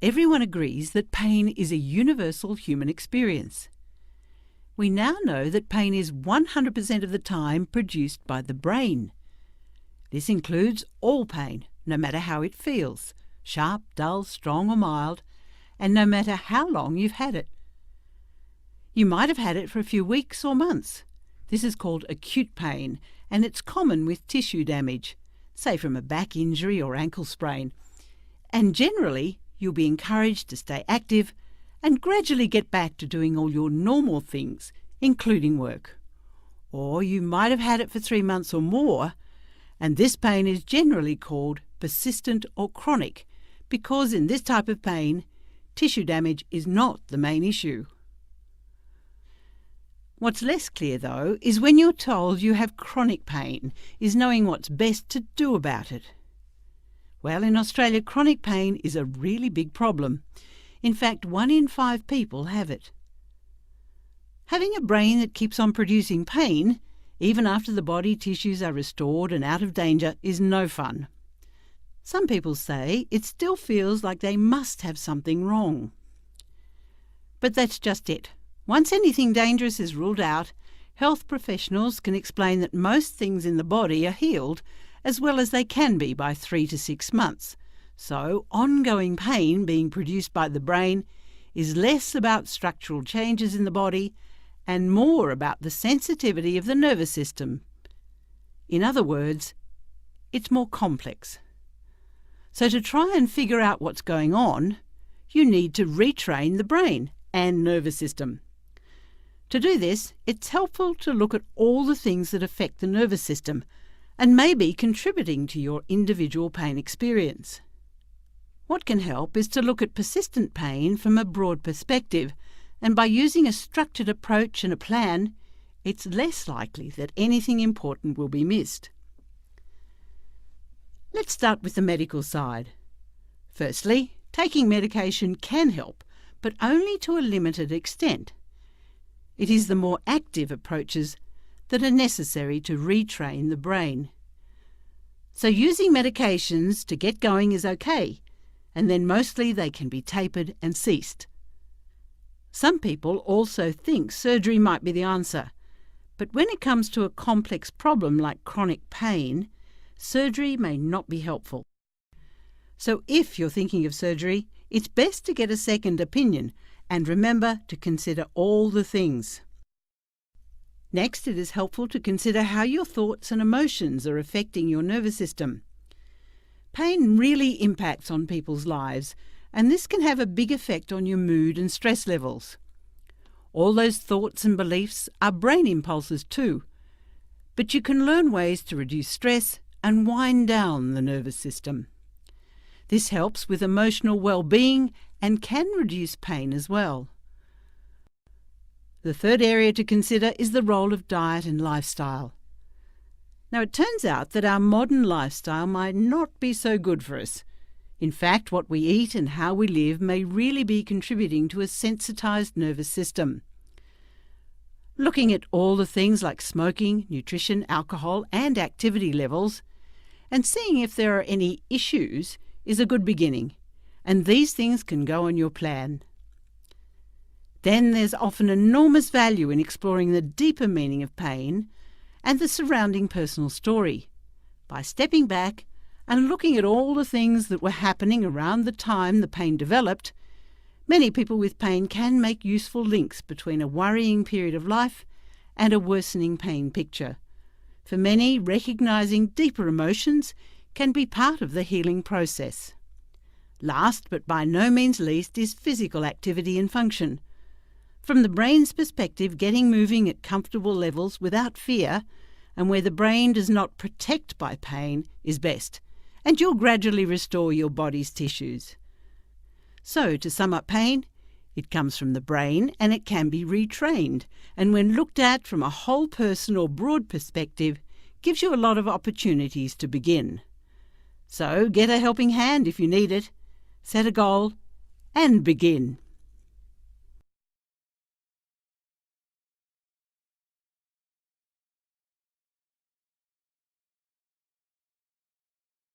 Everyone agrees that pain is a universal human experience. We now know that pain is 100% of the time produced by the brain. This includes all pain, no matter how it feels, sharp, dull, strong or mild, and no matter how long you've had it. You might have had it for a few weeks or months. This is called acute pain, and it's common with tissue damage, say from a back injury or ankle sprain. And generally, you'll be encouraged to stay active and gradually get back to doing all your normal things, including work. Or you might have had it for 3 months or more, and this pain is generally called persistent or chronic, because in this type of pain, tissue damage is not the main issue. What's less clear, though, is when you're told you have chronic pain, is knowing what's best to do about it. Well, in Australia, chronic pain is a really big problem. In fact, 1 in 5 people have it. Having a brain that keeps on producing pain, even after the body tissues are restored and out of danger, is no fun. Some people say it still feels like they must have something wrong. But that's just it. Once anything dangerous is ruled out, health professionals can explain that most things in the body are healed, as well as they can be by 3 to 6 months. So ongoing pain being produced by the brain is less about structural changes in the body and more about the sensitivity of the nervous system. In other words, it's more complex. So to try and figure out what's going on, you need to retrain the brain and nervous system. To do this, it's helpful to look at all the things that affect the nervous system and may be contributing to your individual pain experience. What can help is to look at persistent pain from a broad perspective, and by using a structured approach and a plan, it's less likely that anything important will be missed. Let's start with the medical side. Firstly, taking medication can help, but only to a limited extent. It is the more active approaches that are necessary to retrain the brain. So using medications to get going is okay, and then mostly they can be tapered and ceased. Some people also think surgery might be the answer, but when it comes to a complex problem like chronic pain, surgery may not be helpful. So if you're thinking of surgery, it's best to get a second opinion and remember to consider all the things. Next, it is helpful to consider how your thoughts and emotions are affecting your nervous system. Pain really impacts on people's lives, and this can have a big effect on your mood and stress levels. All those thoughts and beliefs are brain impulses too, but you can learn ways to reduce stress and wind down the nervous system. This helps with emotional well-being and can reduce pain as well. The third area to consider is the role of diet and lifestyle. Now, it turns out that our modern lifestyle might not be so good for us. In fact, what we eat and how we live may really be contributing to a sensitized nervous system. Looking at all the things like smoking, nutrition, alcohol, and activity levels, and seeing if there are any issues is a good beginning, and these things can go on your plan. Then there's often enormous value in exploring the deeper meaning of pain and the surrounding personal story. By stepping back and looking at all the things that were happening around the time the pain developed, many people with pain can make useful links between a worrying period of life and a worsening pain picture. For many, recognizing deeper emotions can be part of the healing process. Last, but by no means least, is physical activity and function. From the brain's perspective, getting moving at comfortable levels without fear and where the brain does not protect by pain is best, and you'll gradually restore your body's tissues. So, to sum up pain, it comes from the brain and it can be retrained, and when looked at from a whole person or broad perspective, gives you a lot of opportunities to begin. So, get a helping hand if you need it, set a goal, and begin.